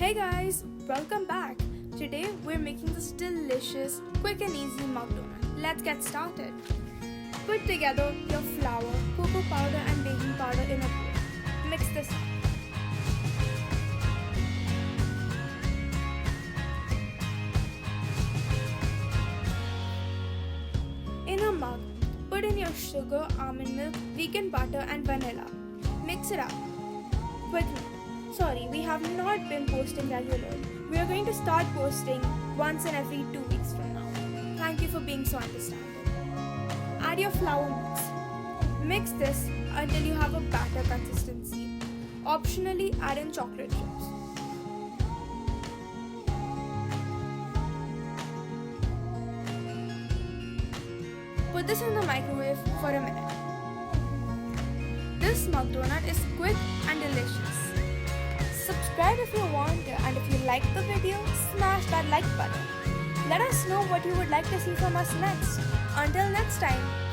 Hey guys, welcome back. Today we're making this delicious, quick and easy mug donut. Let's get started. Put together your flour, cocoa powder and baking powder in a bowl. Mix this up. In a mug, put in your sugar, almond milk, vegan butter and vanilla. Mix it up. Quickly. Sorry, we have not been posting regularly. We are going to start posting once in every 2 weeks from now. Thank you for being so understanding. Add your flour mix. Mix this until you have a batter consistency. Optionally, add in chocolate chips. Put this in the microwave for a minute. This mug donut is quick and delicious. Subscribe if you want to, and if you liked the video, smash that like button. Let us know what you would like to see from us next. Until next time.